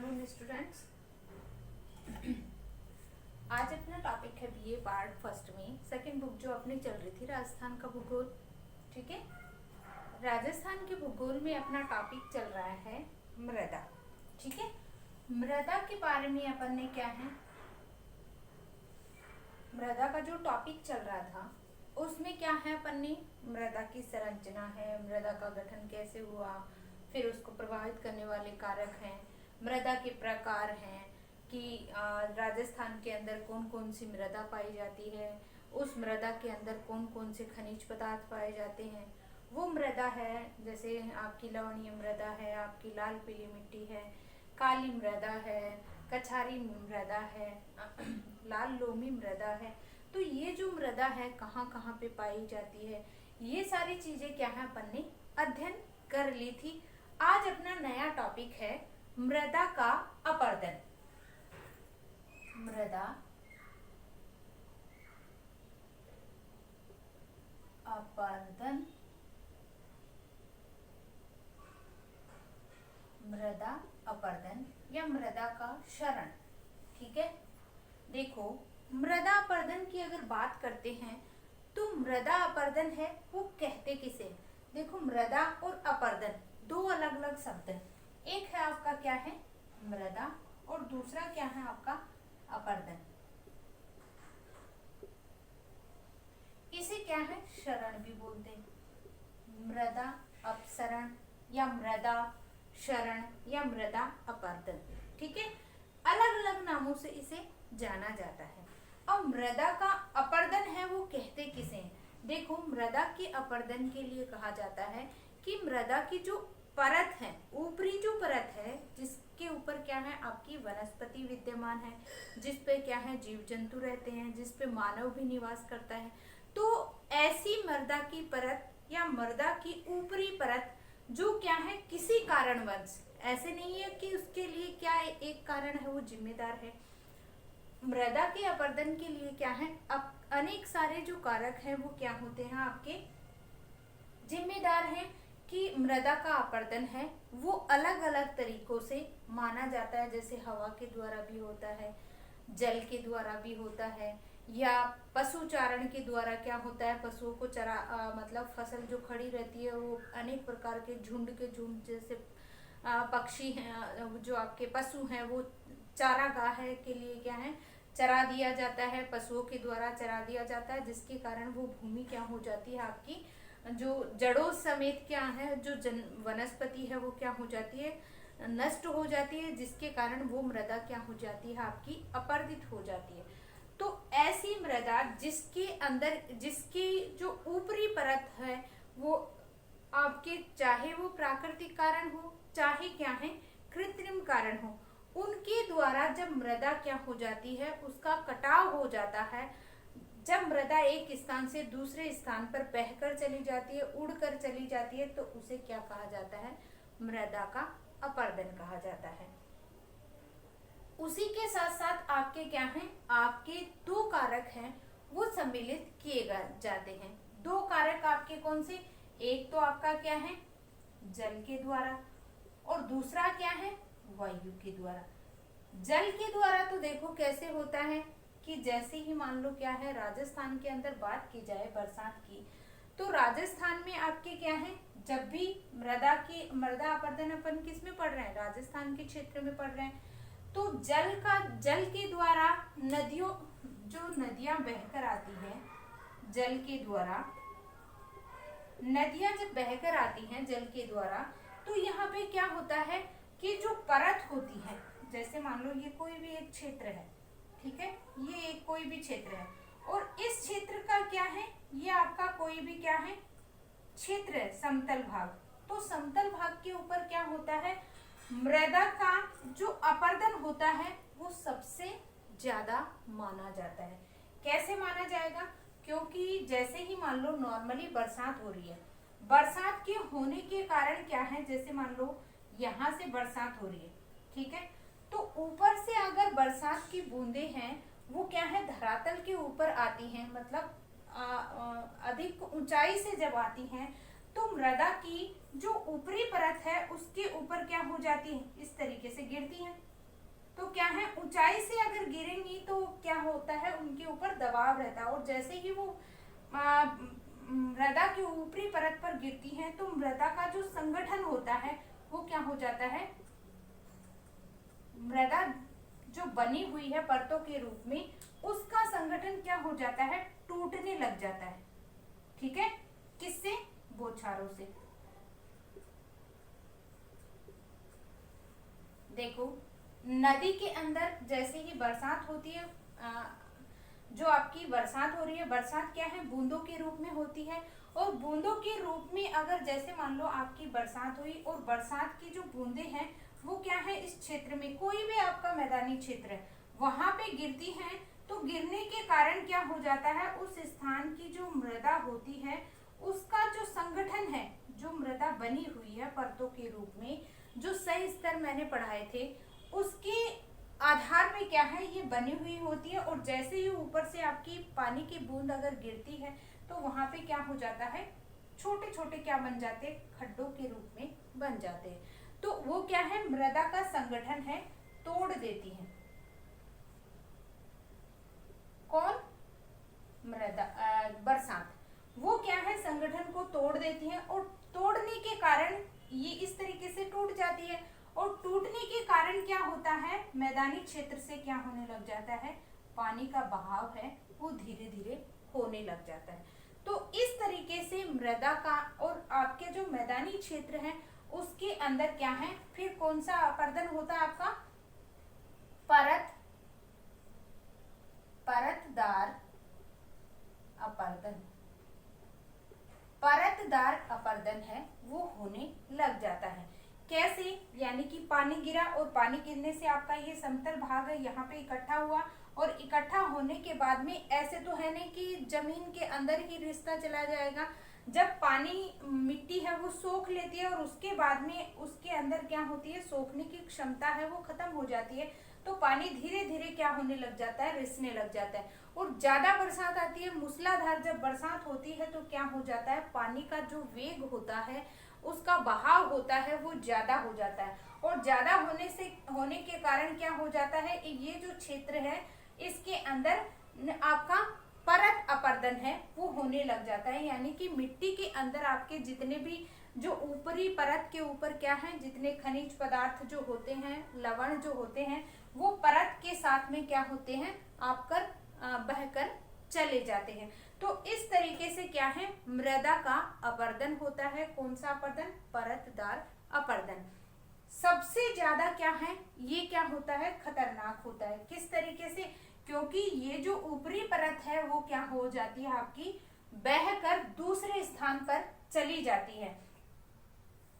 Afternoon students. आज अपना topic है बीए पार्ट फर्स्ट में सेकंड बुक जो अपनी चल रही थी राजस्थान का भूगोल। ठीक है, राजस्थान के भूगोल में अपना टॉपिक चल रहा है मृदा। ठीक है, मृदा के बारे में अपन ने क्या है, मृदा का जो टॉपिक चल रहा था उसमें क्या है, अपन ने मृदा की संरचना है, मृदा का गठन कैसे हुआ, फिर उसको प्रभावित करने वाले कारक हैं, मृदा के प्रकार हैं कि राजस्थान के अंदर कौन कौन सी मृदा पाई जाती है, उस मृदा के अंदर कौन कौन से खनिज पदार्थ पाए जाते हैं। वो मृदा है जैसे आपकी लवणीय मृदा है, आपकी लाल पीली मिट्टी है, काली मृदा है, कछारी मृदा है, लाल लोमी मृदा है। तो ये जो मृदा है कहाँ कहाँ पे पाई जाती है, ये सारी चीजें क्या है अपन ने अध्ययन कर ली थी। आज अपना नया टॉपिक है मृदा का अपरदन। मृदा अपरदन, मृदा अपरदन या मृदा का क्षरण। ठीक है, देखो मृदा अपरदन की अगर बात करते हैं तो मृदा अपरदन है वो कहते किसे, देखो मृदा और अपरदन दो अलग अलग शब्द हैं। एक है आपका क्या है मृदा और दूसरा क्या है आपका अपरदन। इसे क्या है क्षरण भी बोलते हैं, मृदा अपसरण या मृदा क्षरण या मृदा अपरदन। ठीक है, अलग अलग नामों से इसे जाना जाता है। अब मृदा का अपरदन है वो कहते किसे हैं, देखो मृदा के अपरदन के लिए कहा जाता है कि मृदा की जो परत है, ऊपरी जो परत है जिसके ऊपर क्या है आपकी वनस्पति विद्यमान है, जिस पे क्या है जीव जंतु रहते हैं, जिस पे मानव भी निवास करता है, तो ऐसी मृदा की परत या मृदा की ऊपरी परत जो क्या है किसी कारणवश, ऐसे नहीं है कि उसके लिए क्या एक कारण है वो जिम्मेदार है। मृदा के अपरदन के लिए क्या है अब अनेक सारे जो कारक हैं वो क्या होते हैं आपके जिम्मेदार हैं कि मृदा का अपरदन है वो अलग अलग तरीकों से माना जाता है। जैसे हवा के द्वारा भी होता है, जल के द्वारा भी होता है, या पशु चारण के द्वारा क्या होता है, पशुओं को मतलब फसल जो खड़ी रहती है वो अनेक प्रकार के झुंड जैसे पक्षी हैं, जो आपके पशु हैं वो चारागाह के लिए क्या है चरा दिया जाता है, पशुओं के द्वारा चरा दिया जाता है, जिसके कारण वो भूमि क्या हो जाती है आपकी जो जड़ों समेत क्या है जो वनस्पति है वो क्या हो जाती है नष्ट हो जाती है, जिसके कारण वो मृदा क्या हो जाती है आपकी अपरदित हो जाती है। तो ऐसी मृदा जिसके अंदर जिसकी जो ऊपरी परत है वो आपके चाहे वो प्राकृतिक कारण हो चाहे क्या है कृत्रिम कारण हो, उनके द्वारा जब मृदा क्या हो जाती है उसका कटाव हो जाता है, जब मृदा एक स्थान से दूसरे स्थान पर बहकर चली जाती है, उड़कर चली जाती है, तो उसे क्या कहा जाता है मृदा का अपरदन कहा जाता है। उसी के साथ साथ आपके क्या हैं आपके दो कारक हैं वो सम्मिलित किए जाते हैं। दो कारक आपके कौन से, एक तो आपका क्या है जल के द्वारा और दूसरा क्या है वायु के द्वारा। जल के द्वारा तो देखो कैसे होता है कि जैसे ही मान लो क्या है राजस्थान के अंदर बात की जाए बरसात की, तो राजस्थान में आपके क्या है जब भी मृदा अपरदन अपन किस में पढ़ रहे हैं राजस्थान के क्षेत्र में पढ़ रहे हैं, तो जल के द्वारा नदियों जो नदियां बहकर आती हैं, जल के द्वारा नदियां जब बहकर आती हैं जल के द्वारा, तो यहाँ पे क्या होता है कि जो परत होती है, जैसे मान लो ये कोई भी एक क्षेत्र है, ठीक है, ये एक कोई भी क्षेत्र है और इस क्षेत्र का क्या है ये आपका कोई भी क्या है क्षेत्र है समतल भाग, तो समतल भाग के ऊपर क्या होता है मृदा का जो अपरदन होता है वो सबसे ज्यादा माना जाता है। कैसे माना जाएगा, क्योंकि जैसे ही मान लो नॉर्मली बरसात हो रही है, बरसात के होने के कारण क्या है जैसे मान लो यहाँ से बरसात हो रही है, ठीक है, तो ऊपर से अगर बरसात की बूंदे हैं वो क्या है धरातल के ऊपर आती हैं, मतलब अधिक ऊंचाई से जब आती हैं तो मृदा की जो ऊपरी परत है उसके ऊपर क्या हो जाती है इस तरीके से गिरती हैं, तो क्या है, ऊंचाई से अगर गिरेंगी तो क्या होता है, उनके ऊपर दबाव रहता है, और जैसे ही वो मृदा की ऊपरी परत पर गिरती है तो मृदा का जो संगठन होता है वो क्या हो जाता है, मृदा जो बनी हुई है परतों के रूप में, उसका संगठन क्या हो जाता है, टूटने लग जाता है। ठीक है, किससे, बौछारों से। देखो, नदी के अंदर जैसे ही बरसात होती है, जो आपकी बरसात हो रही है, बरसात क्या है, बूंदों के रूप में होती है, और बूंदों के रूप में अगर जैसे मान लो आपकी बरसात हुई और बरसात की जो बूंदे हैं वो क्या है, इस क्षेत्र में, कोई भी आपका मैदानी क्षेत्र है वहां पे गिरती हैं, तो गिरने के कारण क्या हो जाता है, उस स्थान की जो मृदा होती है उसका जो संगठन है, जो मृदा बनी हुई है परतों के रूप में, जो सही स्तर मैंने पढ़ाए थे उसके आधार में क्या है, ये बनी हुई होती है, और जैसे ही ऊपर से आपकी पानी की बूंद अगर गिरती है तो वहां पे क्या हो जाता है, छोटे छोटे क्या बन जाते हैं, खड्डों के रूप में बन जाते हैं। तो वो क्या है, मृदा का संगठन है, तोड़ देती है। कौन, मृदा, बरसात, वो क्या है, संगठन को तोड़ देती है, और तोड़ने के कारण ये इस तरीके से टूट जाती है, और टूटने के कारण क्या होता है, मैदानी क्षेत्र से क्या होने लग जाता है, पानी का बहाव है वो धीरे धीरे होने लग जाता है। तो इस तरीके से मृदा का और आपके जो मैदानी क्षेत्र है उसके अंदर क्या है, फिर कौन सा अपर्दन होता है आपका, परतदार अपर्दन, परतदार अपर्दन है वो होने लग जाता है। कैसे, यानी कि पानी गिरा और पानी गिरने से आपका ये समतल भाग है यहाँ पे इकट्ठा हुआ, और इकट्ठा होने के बाद में ऐसे तो है नहीं कि जमीन के अंदर ही रिसता चला जाएगा, जब पानी मिट्टी है वो सोख लेती है और उसके बाद में उसके अंदर क्या होती है, सोखने की क्षमता है वो खत्म हो जाती है, तो पानी धीरे धीरे क्या होने लग जाता है, रिसने लग जाता है। और ज्यादा बरसात आती है, मूसलाधार जब बरसात होती है तो क्या हो जाता है, पानी का जो वेग होता है, उसका बहाव होता है वो ज्यादा हो जाता है, और ज्यादा होने के कारण क्या हो जाता है, ये जो क्षेत्र है इसके अंदर आपका परत अपर्दन है वो होने लग जाता है, यानी कि मिट्टी के अंदर आपके जितने भी जो ऊपरी परत के ऊपर क्या है, जितने खनिज पदार्थ जो होते हैं, लवण जो होते हैं, वो परत के साथ में क्या होते हैं, बहकर चले जाते हैं। तो इस तरीके से क्या है, मृदा का अपर्दन होता है। कौन सा अपर्दन, परतदार अपर्दन। सबसे ज्यादा क्या है, ये क्या होता है, खतरनाक होता है। किस तरीके से, क्योंकि ये जो ऊपरी परत है वो क्या हो जाती है आपकी, बहकर दूसरे स्थान पर चली जाती है,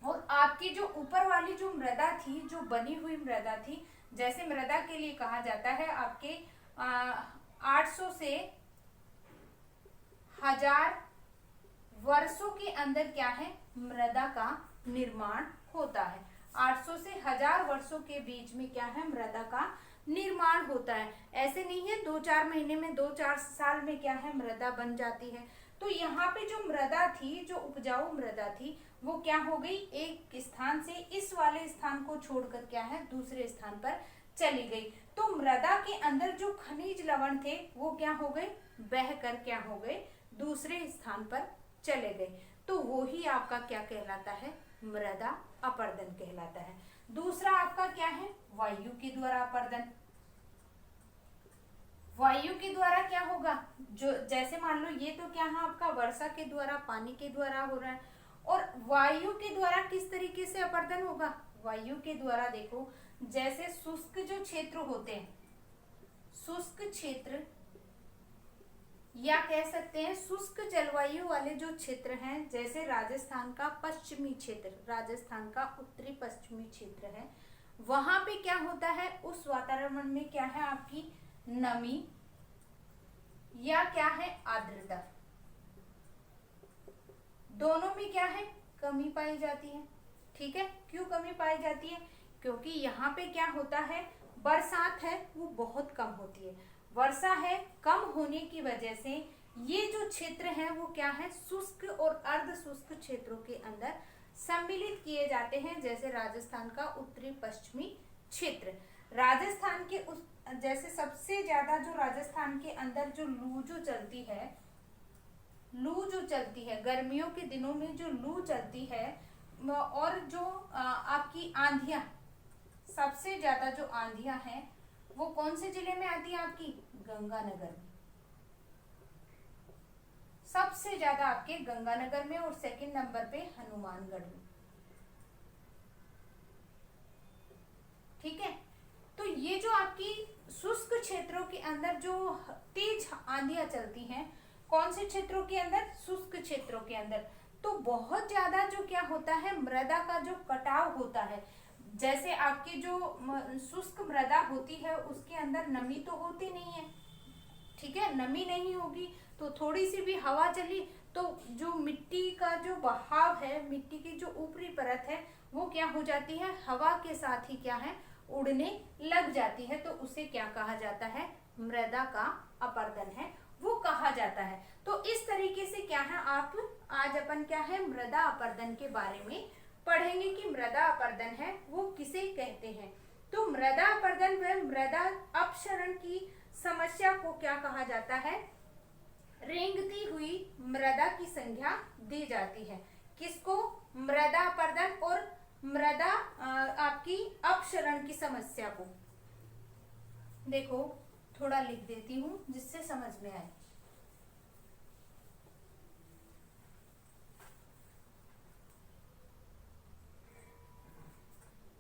और आपकी जो ऊपर वाली जो मृदा थी, जो बनी हुई मृदा थी, जैसे मृदा के लिए कहा जाता है आपके 800 से 1000 वर्षों के अंदर क्या है, मृदा का निर्माण होता है। 800 से 1000 वर्षों के बीच में क्या है, मृदा का निर्माण होता है। ऐसे नहीं है 2-4 महीने में, 2-4 साल में क्या है, मृदा बन जाती है। तो यहाँ पे जो मृदा थी, जो उपजाऊ मृदा थी, वो क्या हो गई, एक स्थान से इस वाले स्थान को छोड़कर क्या है, दूसरे स्थान पर चली गई। तो मृदा के अंदर जो खनिज लवण थे वो क्या हो गए, बहकर क्या हो गए, दूसरे स्थान पर चले गए। तो वो ही आपका क्या कहलाता है, मृदा अपर्दन कहलाता है। दूसरा आपका क्या है, वायु के द्वारा अपर्दन। वायु के द्वारा क्या होगा, जो जैसे मान लो ये तो क्या है आपका वर्षा के द्वारा, पानी के द्वारा हो रहा है, और वायु के द्वारा किस तरीके से अपर्दन होगा, वायु के द्वारा देखो, जैसे शुष्क जो क्षेत्र होते हैं, शुष्क क्षेत्र या कह सकते हैं शुष्क जलवायु वाले जो क्षेत्र हैं, जैसे राजस्थान का पश्चिमी क्षेत्र, राजस्थान का उत्तरी पश्चिमी क्षेत्र है, वहां पे क्या होता है, उस वातावरण में क्या है आपकी नमी या क्या है आर्द्रता, दोनों में क्या है, कमी पाई जाती है। ठीक है, क्यों कमी पाई जाती है, क्योंकि यहाँ पे क्या होता है, बरसात है वो बहुत कम होती है, वर्षा है कम होने की वजह से ये जो क्षेत्र है वो क्या है, शुष्क और अर्ध शुष्क क्षेत्रों के अंदर सम्मिलित किए जाते हैं, जैसे राजस्थान का उत्तरी पश्चिमी क्षेत्र। राजस्थान के उस जैसे सबसे ज्यादा जो राजस्थान के अंदर जो लू जो चलती है, लू जो चलती है गर्मियों के दिनों में जो लू चलती है, और जो आपकी आंधियां, सबसे ज्यादा जो आंधियां हैं वो कौन से जिले में आती है? आपकी गंगानगर में। सबसे ज्यादा आपके गंगानगर में, और सेकंड नंबर पे हनुमानगढ़ में। ठीक है, तो ये जो आपकी शुष्क क्षेत्रों के अंदर जो तेज आंधियां चलती हैं, कौन से क्षेत्रों के अंदर? शुष्क क्षेत्रों के अंदर। तो बहुत ज्यादा जो क्या होता है, मृदा का जो कटाव होता है। जैसे आपकी जो शुष्क मृदा होती है उसके अंदर नमी तो होती नहीं है, ठीक है, नमी नहीं होगी तो थोड़ी सी भी हवा चली तो जो मिट्टी का जो बहाव है, मिट्टी की जो ऊपरी परत है वो क्या हो जाती है, हवा के साथ ही क्या है, उड़ने लग जाती है। तो उसे क्या कहा जाता है? मृदा का अपरदन है, वो कहा जाता है। तो इस तरीके से क्या है, आप आज अपन क्या है, मृदा अपरदन के बारे में पढ़ेंगे कि मृदा अपरदन है वो किसे कहते हैं। तो मृदा अपरदन व मृदा अपक्षरण की समस्या को क्या कहा जाता है? रेंगती हुई मृदा की संज्ञा दी जाती है। किसको? मृदा अपरदन और मृदा आपकी अपक्षरण की समस्या को। देखो थोड़ा लिख देती हूं जिससे समझ में आए।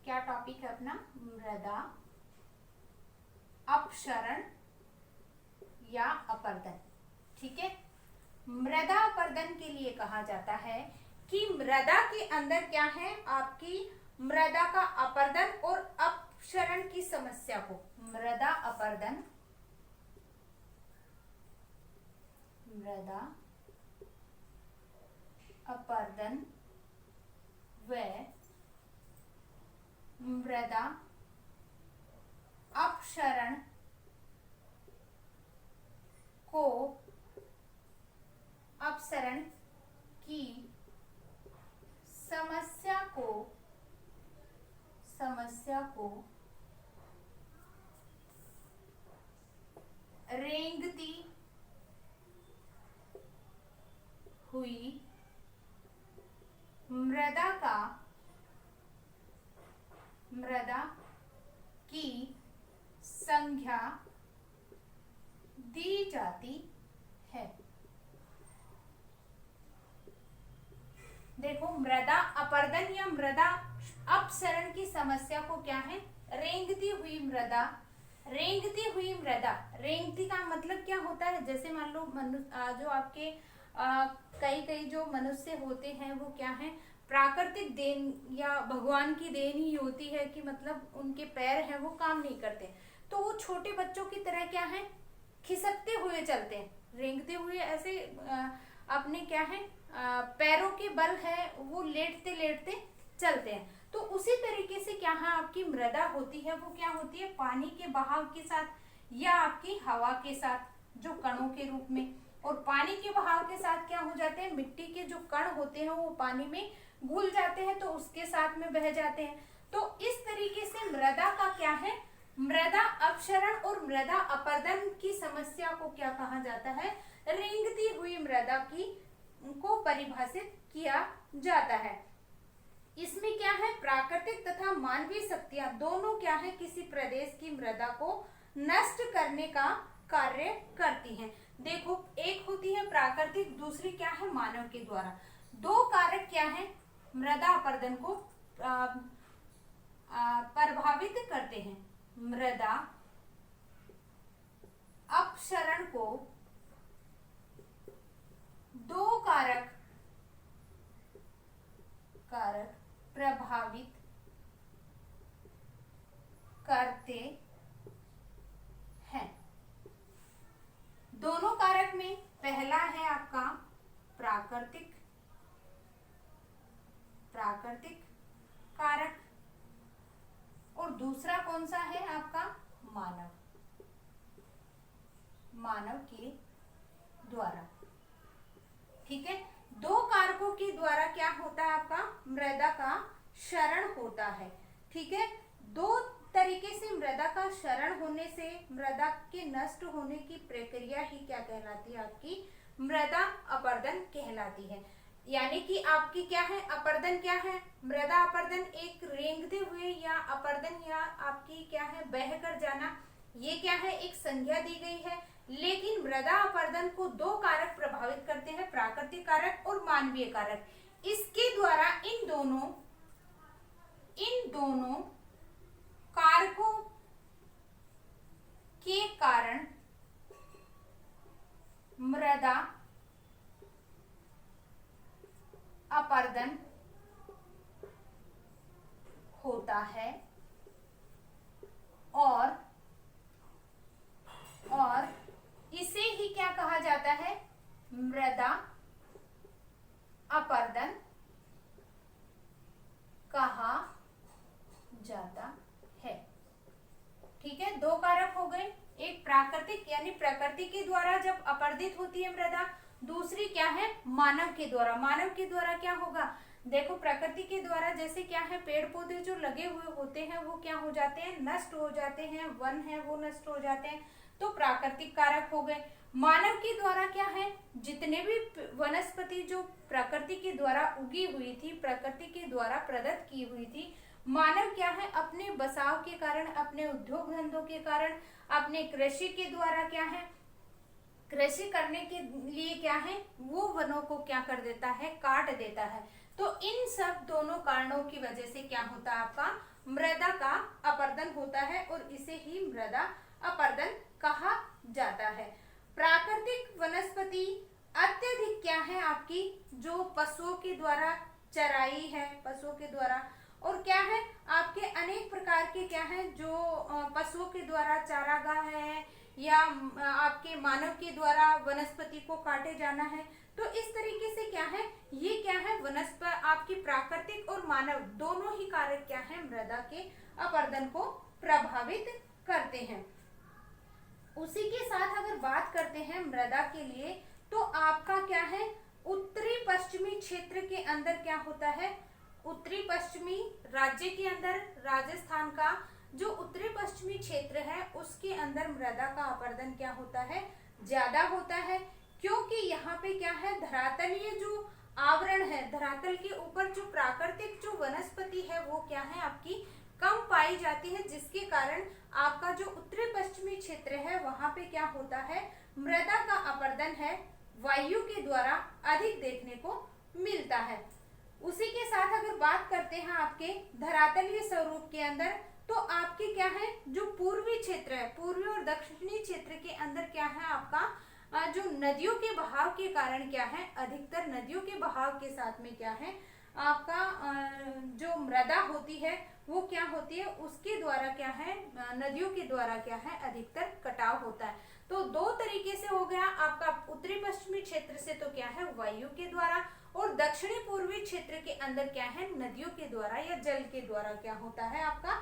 क्या टॉपिक है अपना? मृदा अपक्षरण या अपरदन। ठीक है, मृदा अपरदन के लिए कहा जाता है कि मृदा के अंदर क्या है, आपकी मृदा का अपरदन और अपक्षरण की समस्या को, मृदा अपरदन, मृदा अपरदन व मृदा अपक्षरण को, अपसरण की समस्या को रेंगती हुई मृदा की संज्ञा दी जाती है। देखो मृदा अपरदन या मृदा अपसरण की समस्या को क्या है? रेंगती हुई मृदा। रेंगती हुई मृदा, रेंगती का मतलब क्या होता है? जैसे मान लो जो आपके कई जो मनुष्य होते हैं वो क्या है, प्राकृतिक देन या भगवान की देन ही होती है कि मतलब उनके पैर हैं वो काम नहीं करते, तो वो छोटे बच्चों की तरह क्या है, खिसकते हुए चलते हैं, रेंगते हुए ऐसे अपने क्या है पैरों के बल है वो लेटते लेटते चलते हैं। तो उसी तरीके से क्या है, आपकी मृदा होती है वो क्या होती है, पानी के बहाव के साथ या आपकी हवा के साथ जो कणों के रूप में, और पानी के बहाव के साथ क्या हो जाते हैं, मिट्टी के जो कण होते हैं वो पानी में घुल जाते हैं तो उसके साथ में बह जाते हैं। तो इस तरीके से मृदा का क्या है, मृदा अपक्षरण और मृदा अपरदन की समस्या को क्या कहा जाता है, रेंगती हुई मृदा की को परिभाषित किया जाता है। इसमें क्या है, प्राकृतिक तथा मानवीय शक्तियां दोनों क्या है, किसी प्रदेश की मृदा को नष्ट करने का कार्य करती हैं। देखो एक होती है प्राकृतिक, दूसरी क्या है मानव के द्वारा। दो कारक क्या है मृदा अपरदन को प्रभावित करते हैं। मृदा अपक्षरण को दो कारक प्रभावित करते हैं। दोनों कारक में पहला है आपका प्राकृतिक कारक, और दूसरा कौन सा है आपका मानव के द्वारा। ठीक है, दो कारकों के द्वारा क्या होता है, आपका मृदा का क्षरण होता है। ठीक है, दो तरीके से मृदा का क्षरण होने से मृदा के नष्ट होने की प्रक्रिया ही क्या कहलाती है, आपकी मृदा अपरदन कहलाती है। यानी कि आपकी क्या है, अपरदन क्या है, मृदा अपरदन एक रेंगते हुए या अपरदन या आपकी क्या है, बह कर जाना, ये क्या है, एक संज्ञा दी गई है। लेकिन मृदा अपरदन को दो कारक प्रभावित करते हैं, प्राकृतिक कारक और मानवीय कारक। इसके द्वारा इन दोनों कारकों के कारण मृदा अपरदन होता है और इसे ही क्या कहा जाता है, मृदा अपरदन कहा जाता है। ठीक है, दो कारक हो गए, एक प्राकृतिक यानी प्रकृति के द्वारा जब अपरदित होती है मृदा, दूसरी क्या है, मानव के द्वारा। मानव के द्वारा क्या होगा, देखो प्रकृति के द्वारा जैसे क्या है, पेड़ पौधे जो लगे हुए होते हैं वो क्या हो जाते हैं, नष्ट हो जाते हैं, वन है वो नष्ट हो जाते हैं, तो प्राकृतिक कारक हो गए। मानव के द्वारा क्या है, जितने भी वनस्पति जो प्रकृति के द्वारा उगी हुई थी, प्रकृति के द्वारा प्रदत्त की हुई थी, मानव क्या है, अपने बसाव के कारण, अपने उद्योग धंधों के कारण, अपने कृषि के द्वारा क्या है, कृषि करने के लिए क्या है, वो वनों को क्या कर देता है, काट देता है। तो इन सब दोनों कारणों की वजह से क्या होता है, आपका मृदा का अपरदन होता है और इसे ही मृदा अपरदन कहा जाता है। प्राकृतिक वनस्पति अत्यधिक क्या है, आपकी जो पशुओं के द्वारा चराई है, पशुओं के द्वारा, और क्या है, आपके अनेक प्रकार के क्या है, जो पशुओं के द्वारा चारागाह है या आपके मानव के द्वारा वनस्पति को काटे जाना है। तो इस तरीके से क्या है, ये क्या है, वनस्पति आपकी प्राकृतिक और मानव दोनों ही कारक क्या है, मृदा के अपरदन को प्रभावित करते हैं। उसी के साथ अगर बात करते हैं मृदा के लिए, तो आपका क्या है, उत्तरी पश्चिमी क्षेत्र के अंदर क्या होता है, उत्तरी पश्चिमी राज्य के अंदर, राजस्थान का जो उत्तरी पश्चिमी क्षेत्र है उसके अंदर मृदा का अपरदन क्या होता है, ज्यादा होता है, क्योंकि यहाँ पे क्या है, धरातलीय जो आवरण है, धरातल के ऊपर जो प्राकृतिक जो वनस्पति है वो क्या है, आपकी कम पाई जाती है, जिसके कारण आपका जो उत्तरी पश्चिमी क्षेत्र है वहां पे क्या होता है, मृदा का अपरदन है वायु के द्वारा अधिक देखने को मिलता है। उसी के साथ अगर बात करते हैं आपके धरातलीय स्वरूप के अंदर, तो आपके क्या है, जो पूर्वी क्षेत्र है, पूर्वी और दक्षिणी क्षेत्र के अंदर क्या है, आपका जो नदियों के बहाव के कारण क्या है, अधिकतर नदियों के बहाव के साथ में क्या है, आपका जो मृदा होती है वो क्या होती है, उसके द्वारा क्या है, नदियों के द्वारा क्या है, अधिकतर कटाव होता है। तो दो तरीके से हो गया आपका, उत्तरी पश्चिमी क्षेत्र से तो क्या है, वायु के द्वारा, और दक्षिणी पूर्वी क्षेत्र के अंदर क्या है, नदियों के द्वारा या जल के द्वारा क्या होता है, आपका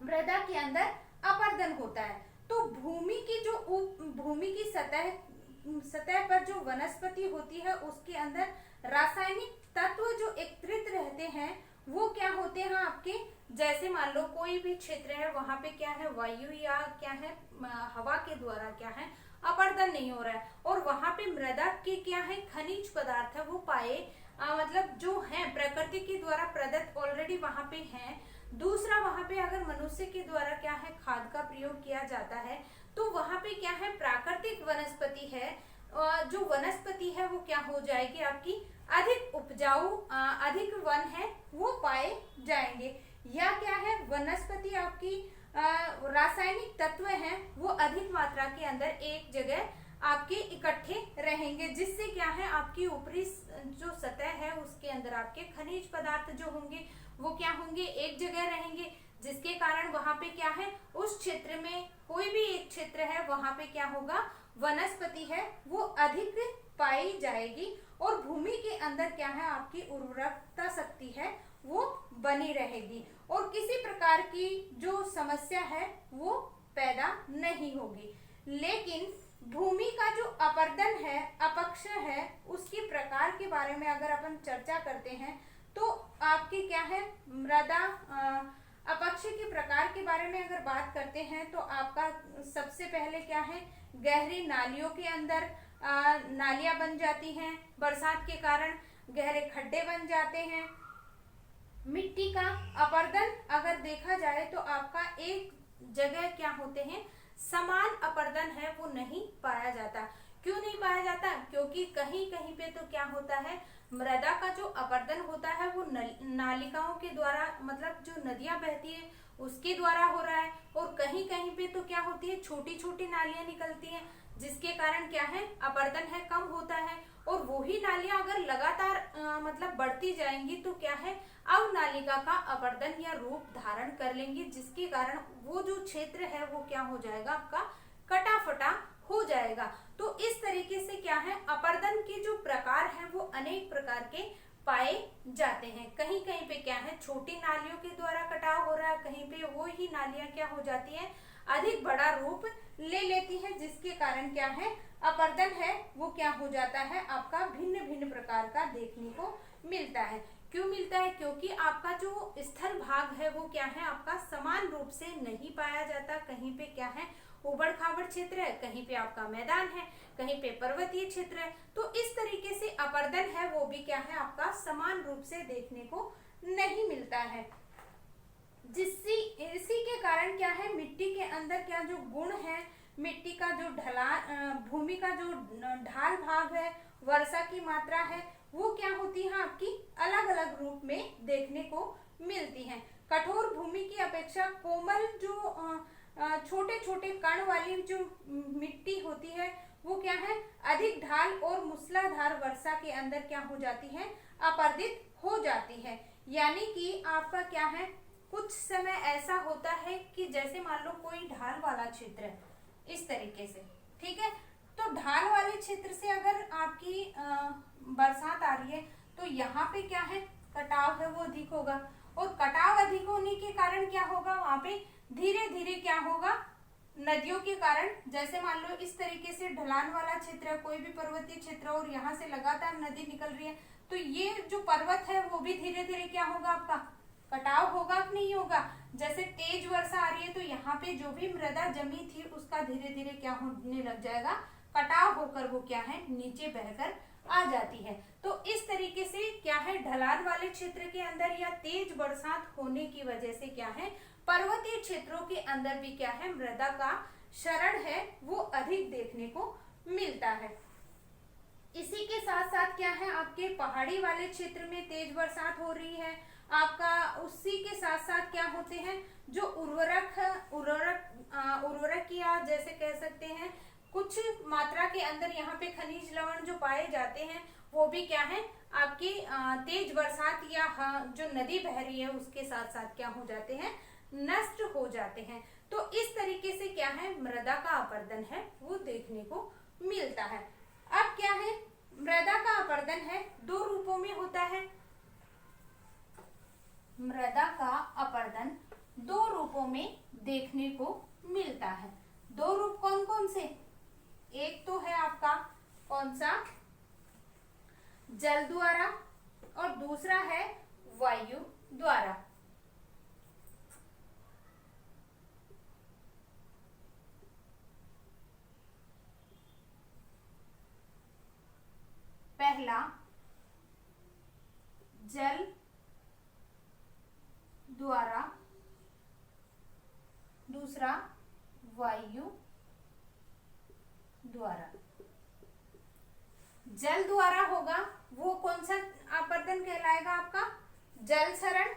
मृदा के अंदर अपरदन होता है। तो भूमि की सतह पर जो वनस्पति होती है उसके अंदर रासायनिक तत्व जो एकत्रित रहते हैं वो क्या होते हैं आपके, जैसे मान लो कोई भी क्षेत्र है वहां पे क्या है, वायु या क्या है, हवा के द्वारा क्या है, अपरदन नहीं हो रहा है, और वहां पे मृदा के क्या है, खनिज पदार्थ है वो पाए मतलब जो है प्रकृति के द्वारा प्रदत्त ऑलरेडी वहां पे हैं। दूसरा, वहां पे अगर मनुष्य के द्वारा क्या है, खाद का प्रयोग किया जाता है, तो वहां पे क्या है, प्राकृतिक वनस्पति है, जो वनस्पति है वो क्या हो जाएगी, आपकी अधिक उपजाऊ, अधिक वन है वो पाए जाएंगे, या क्या है, वनस्पति आपकी रासायनिक तत्व हैं वो अधिक मात्रा के अंदर एक जगह आपके इकट्ठे रहेंगे, जिससे क्या है, आपकी ऊपरी जो सतह है उसके अंदर आपके खनिज पदार्थ जो होंगे वो क्या होंगे, एक जगह रहेंगे, जिसके कारण वहां पे क्या है, उस क्षेत्र में कोई भी एक क्षेत्र है वहां पे क्या होगा, वनस्पति है वो अधिक पाई जाएगी, और भूमि के अंदर क्या है, आपकी उर्वरकता शक्ति है वो बनी रहेगी, और किसी प्रकार की जो समस्या है वो पैदा नहीं होगी। लेकिन भूमि का जो अपरदन है, अपक्ष है, उसके प्रकार के बारे में अगर अपन चर्चा करते हैं, तो आपकी क्या है, मृदा अपक्षय के प्रकार के बारे में अगर बात करते हैं तो आपका सबसे पहले क्या है, गहरी नालियों के अंदर नालियां बन जाती हैं, बरसात के कारण गहरे खड्डे बन जाते हैं। मिट्टी का अपरदन अगर देखा जाए तो आपका एक जगह क्या होते हैं, समान अपरदन है वो नहीं पाया जाता। क्यों नहीं पाया जाता? क्योंकि कहीं कहीं पे तो क्या होता है, मृदा का जो अपरदन होता है वो नालिकाओं के द्वारा, मतलब जो नदियां बहती है उसके द्वारा हो रहा है, और कहीं कहीं पे तो क्या होती है, छोटी छोटी नालियां निकलती हैं जिसके कारण क्या है, अपरदन है कम होता है। और वही नालियां अगर लगातार मतलब बढ़ती जाएंगी तो क्या है, अवनालिका का अपरदन या रूप धारण कर लेंगी, जिसके कारण वो जो क्षेत्र है वो क्या हो जाएगा, आपका कटा फटा हो जाएगा। तो इस तरीके से क्या है, अपरदन के जो प्रकार हैं वो अनेक प्रकार के पाए जाते हैं। कहीं कहीं पे क्या है, छोटी नालियों के द्वारा कटाव हो रहा है, कहीं पे वो ही नालियां क्या हो जाती हैं, अधिक बड़ा रूप ले लेती है, जिसके कारण क्या है, अपरदन है वो क्या हो जाता है, आपका भिन्न भिन्न प्रकार का देखने को मिलता है। क्यों मिलता है? क्योंकि आपका जो स्थल भाग है वो क्या है, आपका समान रूप से नहीं पाया जाता। कहीं पे क्या है, उबड़ खाबड़ क्षेत्र है, कहीं पे आपका मैदान है, कहीं पे पर्वतीय क्षेत्र है। तो इस तरीके से अपरदन है वो भी क्या है, आपका समान रूप से देखने को नहीं मिलता है। इसी के कारण क्या है, मिट्टी के अंदर क्या जो गुण है, मिट्टी का जो भूमि का जो ढाल भाग है, वर्षा की मात्रा है, वो क्या होती है, आपकी अलग अलग रूप में देखने को मिलती है। कठोर भूमि की अपेक्षा कोमल जो छोटे छोटे कण वाली जो मिट्टी होती है वो क्या है, अधिक ढाल और मूसलाधार वर्षा के अंदर क्या हो जाती है, अपरदित हो जाती है। यानी कि आपका क्या है, कुछ समय ऐसा होता है कि जैसे मान लो कोई ढाल वाला क्षेत्र है इस तरीके से, ठीक है, तो ढाल वाले क्षेत्र से अगर आपकी बरसात आ रही है तो यहाँ पे क्या है, कटाव है वो अधिक होगा, और कटाव अधिक होने के कारण क्या होगा, वहां पे धीरे धीरे क्या होगा, नदियों के कारण, जैसे मान लो इस तरीके से ढलान वाला क्षेत्र है, कोई भी पर्वतीय क्षेत्र और यहाँ से लगातार नदी निकल रही है, तो ये जो पर्वत है वो भी धीरे धीरे क्या होगा, आपका कटाव होगा कि नहीं होगा। जैसे तेज वर्षा आ रही है तो यहाँ पे जो भी मृदा जमी थी उसका धीरे धीरे क्या होने लग जाएगा, कटाव होकर वो क्या है, नीचे बहकर आ जाती है। तो इस तरीके से क्या है, ढलान वाले क्षेत्र के अंदर या तेज बरसात होने की वजह से क्या है, पर्वतीय क्षेत्रों के अंदर भी क्या है, मृदा का क्षरण है वो अधिक देखने को मिलता है। इसी के साथ साथ क्या है, आपके पहाड़ी वाले क्षेत्र में तेज बरसात हो रही है, आपका उसी के साथ साथ क्या होते हैं, जो उर्वरक या जैसे कह सकते हैं कुछ मात्रा के अंदर यहाँ पे खनिज लवण जो पाए जाते हैं वो भी क्या है, आपकी तेज बरसात या जो नदी बह रही है उसके साथ साथ क्या हो जाते हैं, नष्ट हो जाते हैं। तो इस तरीके से क्या है, मृदा का अपरदन है वो देखने को मिलता है। अब क्या है, मृदा का अपरदन है दो रूपों में होता है। मृदा का अपरदन दो रूपों में देखने को मिलता है। दो रूप कौन कौन से? एक तो है आपका कौन सा, जल द्वारा, और दूसरा है वायु द्वारा। पहला जल द्वारा, दूसरा वायु द्वारा। जल द्वारा होगा वो कौन सा अपरदन कहलाएगा, आपका जल क्षरण,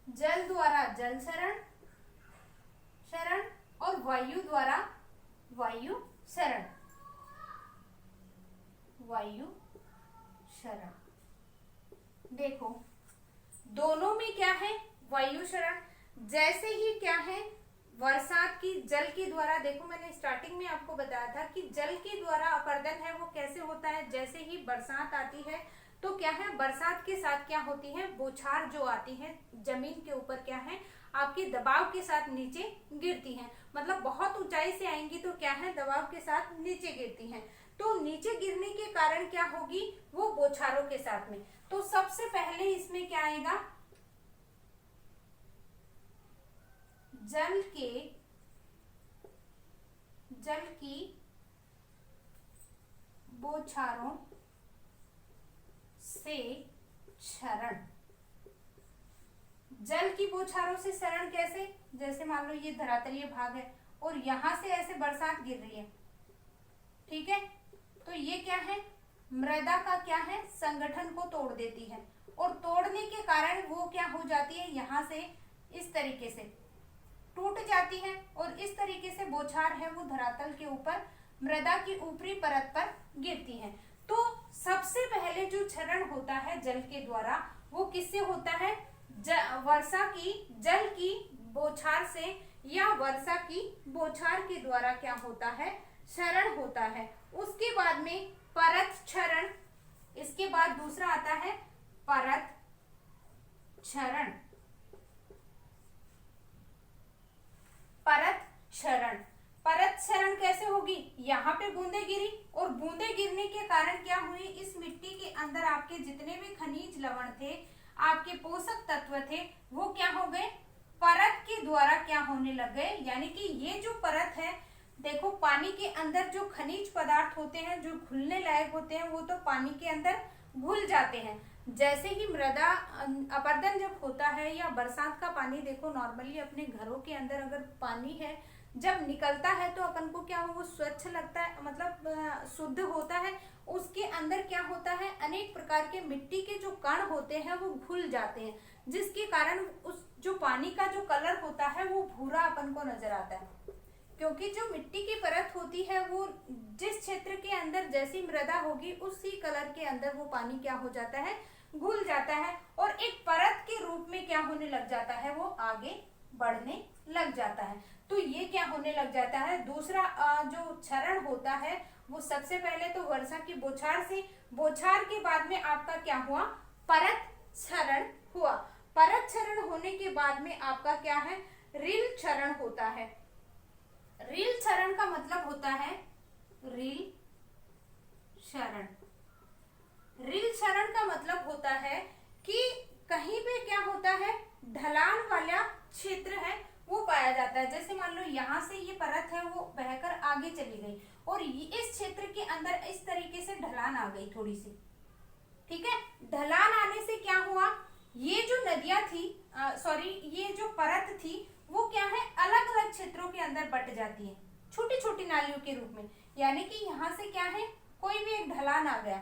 जल द्वारा जल क्षरण, और वायु द्वारा वायु क्षरण, वायु क्षरण। देखो दोनों में क्या है, वायु क्षरण। जैसे ही क्या है, बरसात की जल के द्वारा, देखो मैंने स्टार्टिंग में आपको बताया था कि जल के द्वारा अपरदन है वो कैसे होता है, जैसे ही बरसात आती है तो क्या है, बरसात के साथ क्या होती है, बौछार जो आती है जमीन के ऊपर क्या है, आपके दबाव के साथ नीचे गिरती हैं, मतलब बहुत ऊंचाई से आएंगी तो क्या है, दबाव के साथ नीचे गिरती हैं। तो नीचे गिरने के कारण क्या होगी, वो बौछारों के साथ में। तो सबसे पहले इसमें क्या आएगा, जल की बौछारों से क्षरण। जल की बौछारों से क्षरण कैसे? जैसे मान लो ये धरातलीय भाग है और यहां से ऐसे बरसात गिर रही है, ठीक है, तो ये क्या है, मृदा का क्या है, संगठन को तोड़ देती है और तोड़ने के कारण वो क्या हो जाती है, यहां से इस तरीके से टूट जाती है और इस तरीके से बौछार है वो धरातल के ऊपर मृदा की ऊपरी परत पर गिरती है। तो सबसे पहले जो क्षरण होता है जल के द्वारा वो किससे होता है, वर्षा की जल की बौछार से या वर्षा की बौछार के द्वारा क्या होता है, क्षरण होता है। उसके बाद में परत क्षरण, इसके बाद दूसरा आता है परत क्षरण। परत क्षरण, परत क्षरण कैसे होगी, यहाँ पे बूंदे गिरी और बूंदे गिरने के कारण क्या हुई, इस मिट्टी के अंदर आपके जितने भी खनिज लवण थे, आपके पोषक तत्व थे, वो क्या हो गए, परत के द्वारा क्या होने लग गए। यानी कि ये जो परत है, देखो पानी के अंदर जो खनिज पदार्थ होते हैं जो घुलने लायक होते हैं वो तो पानी के अंदर घुल जाते हैं। जैसे ही मृदा अपरदन जब होता है या बरसात का पानी, देखो नॉर्मली अपने घरों के अंदर अगर पानी है जब निकलता है तो अपन को क्या वो स्वच्छ लगता है, मतलब शुद्ध होता है। उसके अंदर क्या होता है, अनेक प्रकार के मिट्टी के जो कण होते हैं वो घुल जाते हैं, जिसके कारण उस जो पानी का जो कलर होता है वो भूरा अपन को नजर आता है। क्योंकि जो मिट्टी की परत होती है वो जिस क्षेत्र के अंदर जैसी मृदा होगी उसी कलर के अंदर वो पानी क्या हो जाता है, घुल जाता है और एक परत के रूप में क्या होने लग जाता है, वो आगे बढ़ने लग जाता है। तो ये क्या होने लग जाता है, दूसरा जो क्षरण होता है वो सबसे पहले तो वर्षा की बौछार से, बौछार के बाद में आपका क्या हुआ, परत क्षरण हुआ। परत क्षरण होने के बाद में आपका क्या है, रील क्षरण होता है। रील क्षरण का मतलब होता है, रील क्षरण, रील क्षरण का मतलब होता है कि कहीं पे क्या होता है, ढलान वाला क्षेत्र है वो पाया जाता है। जैसे मान लो यहाँ से ये परत है वो बहकर आगे चली गई और इस क्षेत्र के अंदर इस तरीके से ढलान आ गई थोड़ी सी, ठीक है। ढलान आने से क्या हुआ, ये जो नदियां थी, सॉरी ये जो परत थी वो क्या है, अलग अलग क्षेत्रों के अंदर बट जाती है छोटी छोटी नालियों के रूप में। यानी कि यहाँ से क्या है, कोई भी एक ढलान आ गया,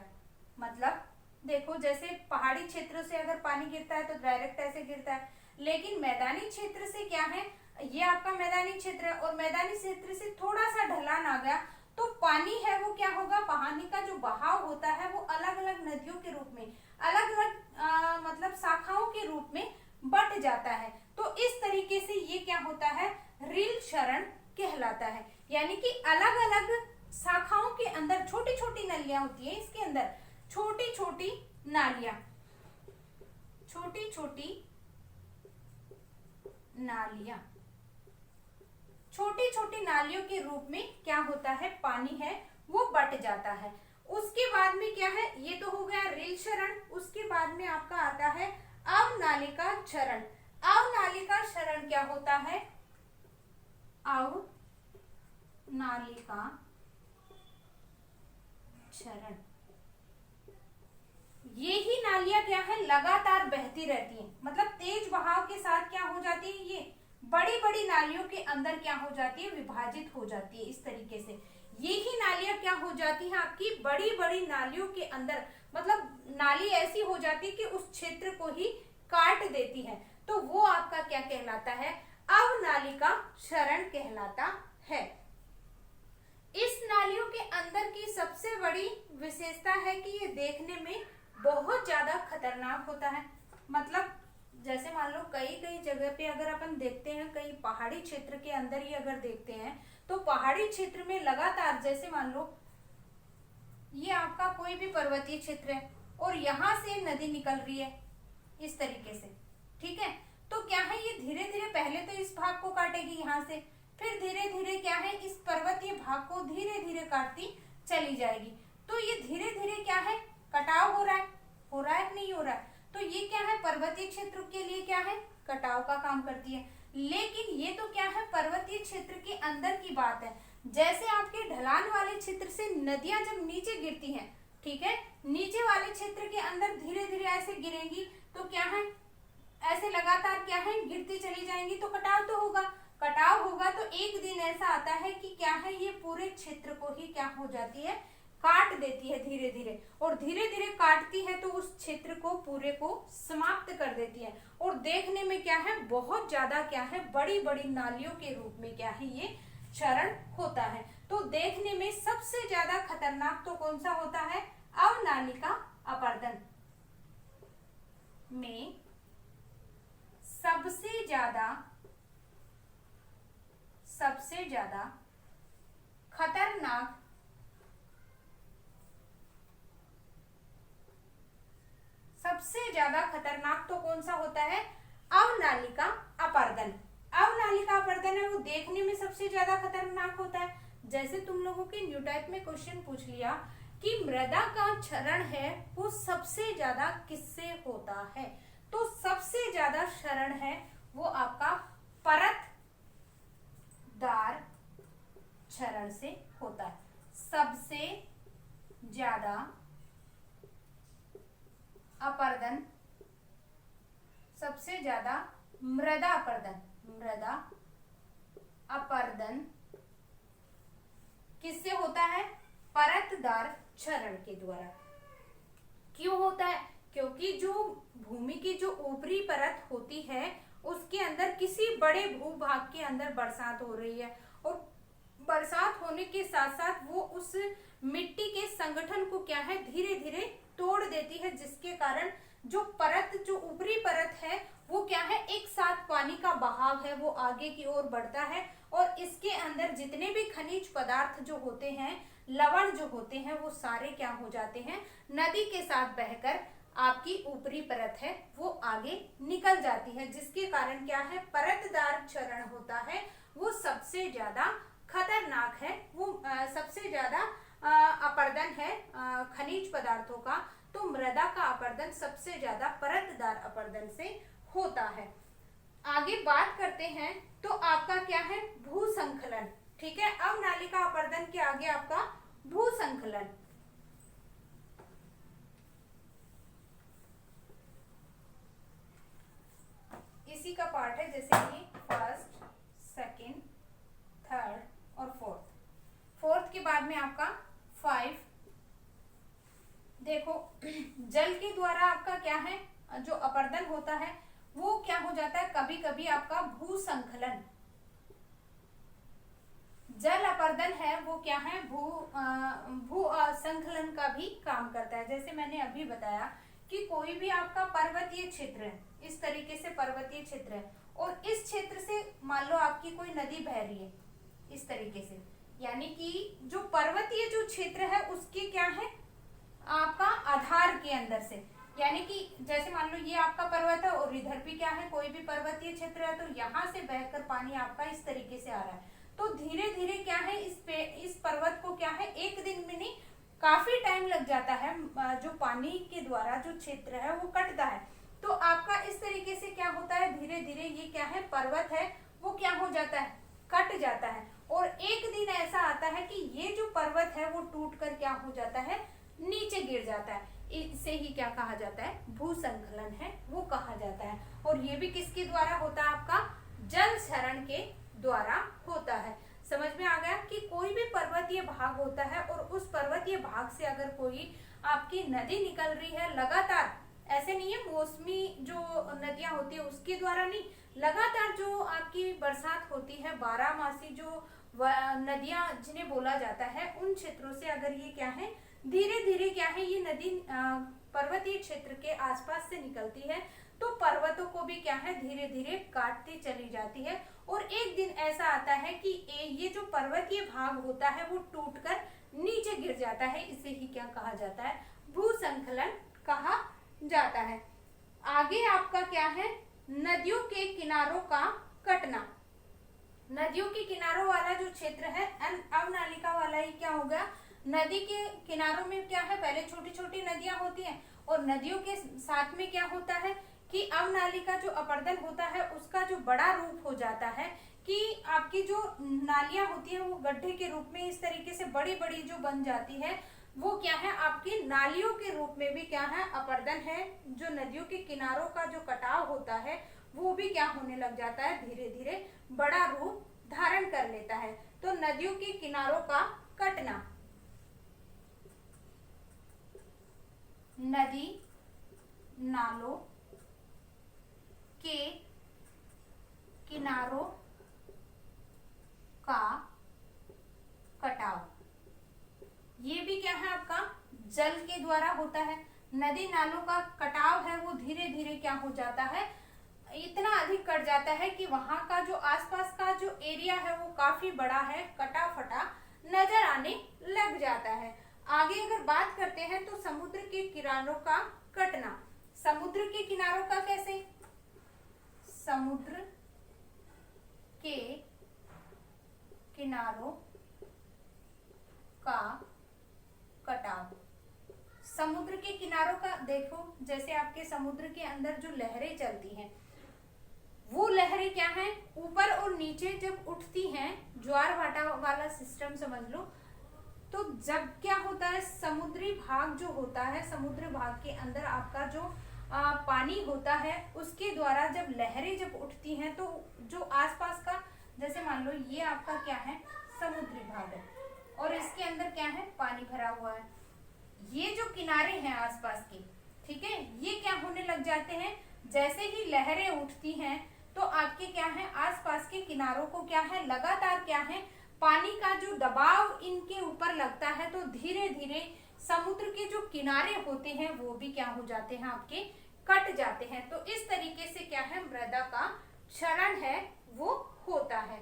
मतलब देखो जैसे पहाड़ी क्षेत्र से अगर पानी गिरता है तो डायरेक्ट ऐसे गिरता है, लेकिन मैदानी क्षेत्र से क्या है, ये आपका मैदानी क्षेत्र है और मैदानी क्षेत्र से थोड़ा सा ढलान आ गया तो पानी है वो क्या होगा, पानी का जो बहाव होता है वो अलग अलग नदियों के रूप में, अलग अलग मतलब शाखाओं के रूप में बट जाता है। तो इस तरीके से ये क्या होता है, रील क्षरण कहलाता है। यानी कि अलग अलग शाखाओं के अंदर छोटी छोटी नलियां होती है, इसके अंदर छोटी छोटी नालियां, छोटी छोटी नालियां, छोटी छोटी नालियों के रूप में क्या होता है, पानी है वो बट जाता है। उसके बाद में क्या है, ये तो हो गया रील क्षरण। उसके बाद में आपका आता है अवनालिका क्षरण। अवनालिका क्षरण क्या होता है, अवनालिका क्षरण, ये ही नालियां क्या है, लगातार बहती रहती हैं, मतलब तेज बहाव के साथ क्या हो जाती है, ये बड़ी बड़ी नालियों के अंदर क्या हो जाती है, विभाजित हो जाती है। इस तरीके से ये ही नालियां क्या हो जाती है, आपकी बड़ी बड़ी नालियों के अंदर, मतलब नाली ऐसी हो जाती है कि उस क्षेत्र को ही काट देती है। तो वो आपका क्या कहलाता है, अवनालिका क्षरण कहलाता है। इस नालियों के अंदर की सबसे बड़ी विशेषता है कि ये देखने में बहुत ज्यादा खतरनाक होता है। मतलब जैसे मान लो कई कई जगह पे अगर अपन देखते हैं, कई पहाड़ी क्षेत्र के अंदर ही अगर देखते हैं तो पहाड़ी क्षेत्र में लगातार, जैसे मान लो ये आपका कोई भी पर्वतीय क्षेत्र है और यहाँ से नदी निकल रही है इस तरीके से, ठीक है, तो क्या है, ये धीरे धीरे पहले तो इस भाग को काटेगी यहाँ से, फिर धीरे धीरे क्या है, इस पर्वतीय भाग को धीरे धीरे काटती चली जाएगी। तो ये धीरे धीरे क्या है, कटाव हो रहा है कि नहीं हो रहा है, तो ये क्या है, पर्वतीय पर्वतीय क्षेत्र के लिए क्या है, कटाव का काम करती है। लेकिन ये तो क्या है, पर्वतीय क्षेत्र के अंदर की बात है। जैसे आपके ढलान वाले क्षेत्र से नदियां जब नीचे गिरती हैं, ठीक है, नीचे वाले क्षेत्र के अंदर धीरे धीरे ऐसे गिरेंगी तो क्या है, ऐसे लगातार क्या है गिरती चली जाएंगी, तो कटाव तो होगा। कटाव होगा तो एक दिन ऐसा आता है कि क्या है, ये पूरे क्षेत्र को ही क्या हो जाती है, काट देती है धीरे धीरे, और धीरे धीरे काटती है तो उस क्षेत्र को पूरे को समाप्त कर देती है। और देखने में क्या है, बहुत ज्यादा क्या है, बड़ी बड़ी नालियों के रूप में क्या है ये क्षरण होता है। तो देखने में सबसे ज्यादा खतरनाक तो कौन सा होता है, अवनालिका अपरदन में सबसे ज्यादा खतरनाक तो कौन सा होता है, अवनालिका अपरदन। अवनालिका अपरदन है वो देखने में सबसे ज्यादा खतरनाक होता है। जैसे तुम लोगों के न्यू टाइप में क्वेश्चन पूछ लिया कि मृदा का क्षरण है वो सबसे ज्यादा किससे होता है, तो सबसे ज्यादा क्षरण है वो आपका परतदार क्षरण से होता है। सबसे ज्यादा अपरदन, सबसे ज्यादा मृदा अपरदन किससे होता है, परतदार क्षरण के द्वारा। क्यों होता है, क्योंकि जो भूमि की जो ऊपरी परत होती है उसके अंदर किसी बड़े भूभाग के अंदर बरसात हो रही है, और बरसात होने के साथ साथ वो उस मिट्टी के संगठन को क्या है, धीरे धीरे तोड़ देती है, जिसके कारण जो ऊपरी परत है वो क्या है, एक साथ पानी का बहाव है वो आगे की ओर बढ़ता है, और इसके अंदर जितने भी खनिज पदार्थ जो होते हैं, लवण जो होते हैं, वो सारे क्या हो जाते हैं, नदी के साथ बहकर आपकी ऊपरी परत है वो आगे निकल जाती है, जिसके कारण क्या है, परतदार क्षरण होता है वो सबसे ज्यादा खतरनाक है। वो सबसे ज्यादा अपरदन है खनिज पदार्थों का, तो मृदा का अपरदन सबसे ज्यादा परतदार अपरदन से होता है। आगे बात करते हैं तो आपका क्या है, भूसंखलन। ठीक है, अवनालिका अपरदन के आगे आपका भूसंखलन। इसी का पार्ट है, जैसे कि फर्स्ट, सेकंड, थर्ड और फोर्थ के बाद में आपका 5। देखो जल के द्वारा आपका क्या है, जो अपरदन होता है वो क्या हो जाता है, कभी कभी आपका भूसंखलन। जल अपरदन है वो क्या है, भू संखलन का भी काम करता है। जैसे मैंने अभी बताया कि कोई भी आपका पर्वतीय क्षेत्र है, इस तरीके से पर्वतीय क्षेत्र है, और इस क्षेत्र से मान लो आपकी कोई नदी बह रही है इस तरीके से, यानी कि जो पर्वतीय जो क्षेत्र है उसके क्या है, आपका आधार के अंदर से, यानी कि जैसे मान लो ये आपका पर्वत है और इधर भी क्या है, कोई भी पर्वतीय क्षेत्र है, तो यहाँ से बहकर पानी आपका इस तरीके से आ रहा है, तो धीरे धीरे क्या है, इस पर्वत को क्या है, एक दिन में नहीं काफी टाइम लग जाता है, जो पानी के द्वारा जो क्षेत्र है वो कटता है, तो आपका इस तरीके से क्या होता है, धीरे धीरे ये क्या है, पर्वत है वो क्या हो जाता है, कट जाता है, और एक दिन ऐसा आता है कि ये जो पर्वत है वो टूटकर क्या हो जाता है, नीचे गिर जाता है। इसे ही क्या कहा जाता है, भूसंखलन है वो कहा जाता है। और ये भी किसके द्वारा होता है, आपका जल क्षरण के द्वारा होता है। समझ में आ गया कि कोई भी पर्वतीय भाग होता है और उस पर्वतीय भाग से अगर कोई आपकी नदी निकल रही है लगातार, ऐसे नहीं है मौसमी जो नदियां होती है उसके द्वारा नहीं, लगातार जो आपकी बरसात होती है, 12 जो नदियां जिन्हें बोला जाता है, उन क्षेत्रों से अगर ये क्या है, धीरे धीरे क्या है, ये नदी पर्वतीय क्षेत्र के आसपास से निकलती है, तो पर्वतों को भी क्या है, धीरे धीरे काटती चली जाती है, और एक दिन ऐसा आता है कि ये जो पर्वतीय भाग होता है वो टूटकर नीचे गिर जाता है। इसे ही क्या कहा जाता है, भूसंखलन कहा जाता है। आगे आपका क्या है, नदियों के किनारों का कटना। नदियों के किनारों वाला जो क्षेत्र है, अवनालिका वाला ही क्या होगा, नदी के किनारों में क्या है, पहले छोटी छोटी नदियां होती हैं, और नदियों के साथ में क्या होता है कि अवनालिका जो अपर्दन होता है उसका जो बड़ा रूप हो जाता है कि आपकी जो नालियां होती है वो गड्ढे के रूप में इस तरीके से बड़ी बड़ी जो बन जाती है, वो क्या है आपकी नालियों के रूप में भी क्या है अपर्दन है। जो नदियों के किनारों का जो कटाव होता है वो भी क्या होने लग जाता है, धीरे धीरे बड़ा रूप धारण कर लेता है। तो नदियों के किनारों का कटना, नदी नालों के किनारों का कटाव, ये भी क्या है आपका जल के द्वारा होता है। नदी नालों का कटाव है वो धीरे धीरे क्या हो जाता है, इतना अधिक कट जाता है कि वहां का जो आसपास का जो एरिया है वो काफी बड़ा है, कटा फटा नजर आने लग जाता है। आगे अगर बात करते हैं तो समुद्र के किनारों का कटना, समुद्र के किनारों का कैसे, समुद्र के किनारों का कटाव, समुद्र के किनारों का देखो, जैसे आपके समुद्र के अंदर जो लहरें चलती हैं वो लहरें क्या हैं, ऊपर और नीचे जब उठती हैं, ज्वार भाटा वाला सिस्टम समझ लो। तो जब क्या होता है, समुद्री भाग जो होता है, समुद्र भाग के अंदर आपका जो पानी होता है उसके द्वारा जब लहरें जब उठती हैं तो जो आसपास का, जैसे मान लो ये आपका क्या है समुद्री भाग है और इसके अंदर क्या है पानी भरा हुआ है, ये जो किनारे हैं आसपास के, ठीक है, ये क्या होने लग जाते हैं, जैसे ही लहरें उठती हैं तो आपके क्या है आसपास के किनारों को क्या है लगातार क्या है पानी का जो दबाव इनके ऊपर लगता है, तो धीरे धीरे समुद्र के जो किनारे होते हैं वो भी क्या हो जाते हैं आपके कट जाते हैं। तो इस तरीके से क्या है मृदा का क्षरण है वो होता है।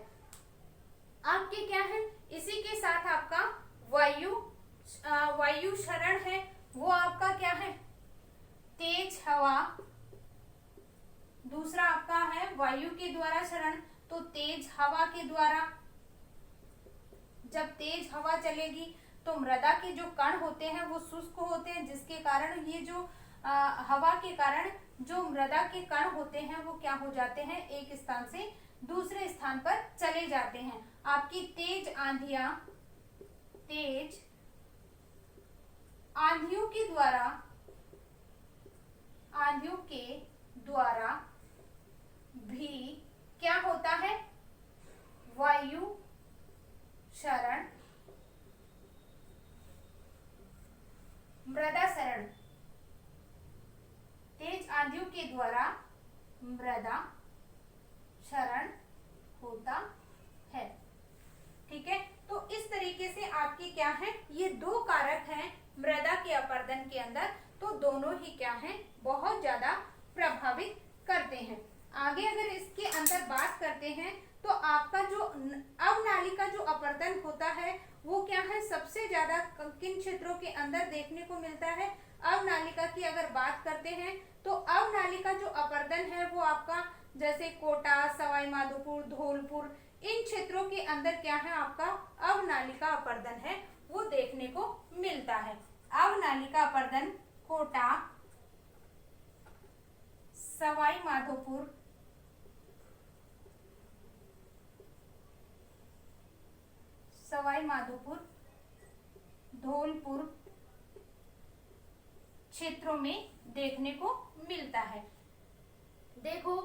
आपके क्या है इसी के साथ आपका वायु क्षरण है वो आपका क्या है तेज हवा, दूसरा आपका है वायु के द्वारा क्षरण, तो तेज हवा के द्वारा, जब तेज हवा चलेगी तो मृदा के जो कण होते हैं वो शुष्क होते हैं, जिसके कारण ये जो हवा के कारण जो मृदा के कण होते हैं वो क्या हो जाते हैं एक स्थान से दूसरे स्थान पर चले जाते हैं। आपकी तेज आंधियों के द्वारा भी क्या होता है वायु क्षरण, मृदा क्षरण, तेज आंधियों के द्वारा मृदा क्षरण होता है। ठीक है, तो इस तरीके से आपके क्या है ये दो कारक हैं मृदा के अपरदन के अंदर, तो दोनों ही क्या है बहुत ज्यादा प्रभावित करते हैं। आगे अगर इसके अंदर बात करते हैं तो आपका जो अवनालिका जो अपरदन होता है वो क्या है सबसे ज्यादा किन क्षेत्रों के अंदर देखने को मिलता है। अवनालिका की अगर बात करते हैं तो अवनालिका जो अपरदन है वो आपका जैसे कोटा, सवाई माधोपुर, धौलपुर, इन क्षेत्रों के अंदर क्या है आपका अवनालिका अपरदन है वो देखने को मिलता है। अवनालिका अपरदन कोटा, सवाई माधोपुर, धौलपुर क्षेत्रों में देखने को मिलता है। देखो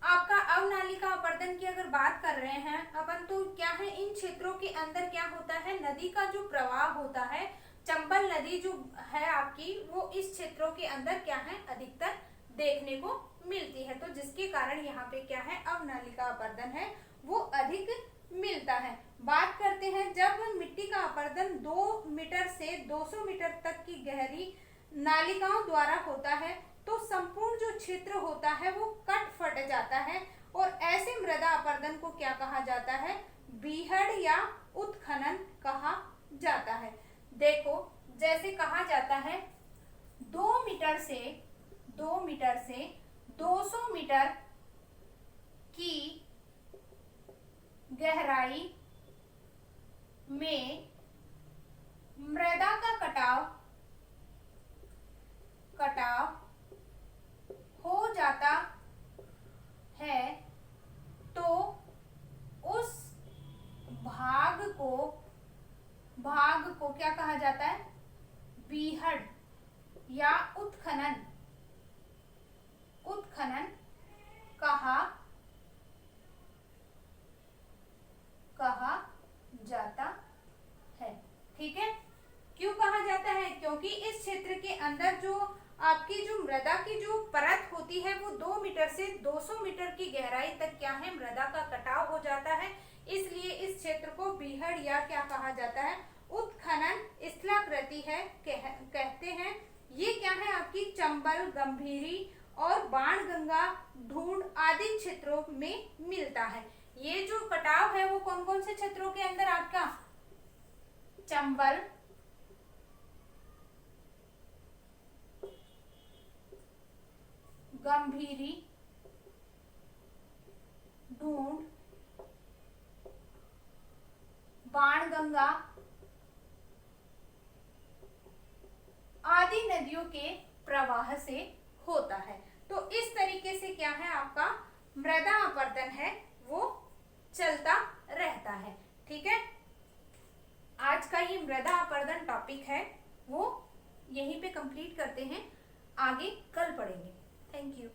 आपका अवनालिका अपरदन की अगर बात कर रहे हैं अपन तो क्या है इन क्षेत्रों के अंदर क्या होता है नदी का जो प्रवाह होता है, चंबल नदी जो है आपकी वो इस क्षेत्रों के अंदर क्या है अधिकतर देखने को मिलती है, तो जिसके कारण यहाँ पे क्या है अवनालिका अपरदन है वो अधिक मिलता है। बात करते हैं जब मिट्टी का अपरदन 2 मीटर से 200 मीटर तक की गहरी नालिकाओं द्वारा होता है तो संपूर्ण जो क्षेत्र होता है वो कट फट जाता है और ऐसे मृदा अपरदन को क्या कहा जाता है बीहड़ या उत्खनन कहा जाता है। देखो जैसे कहा जाता है 2 मीटर से 200 मीटर की गहराई में मृदा का कटाव हो जाता होती है वो 2 मीटर से 200 मीटर की गहराई तक क्या है, मृदा का कटाव हो जाता है। इसलिए इस क्षेत्र को बीहड़ या क्या कहा जाता है, उत्खनन स्थलाकृति है कहते हैं। ये क्या है आपकी चंबल, गंभीरी और बाणगंगा, ढूंढ आदि क्षेत्रों में मिलता है। ये जो कटाव है वो कौन कौन से क्षेत्रों के अंदर आपका, चंबल, गंभीरी, ढूंढ, बाणगंगा आदि नदियों के प्रवाह से होता है। तो इस तरीके से क्या है आपका मृदा अपरदन है वो चलता रहता है। ठीक है, आज का ये मृदा अपरदन टॉपिक है वो यहीं पे कंप्लीट करते हैं, आगे कल पढ़ेंगे। Thank you.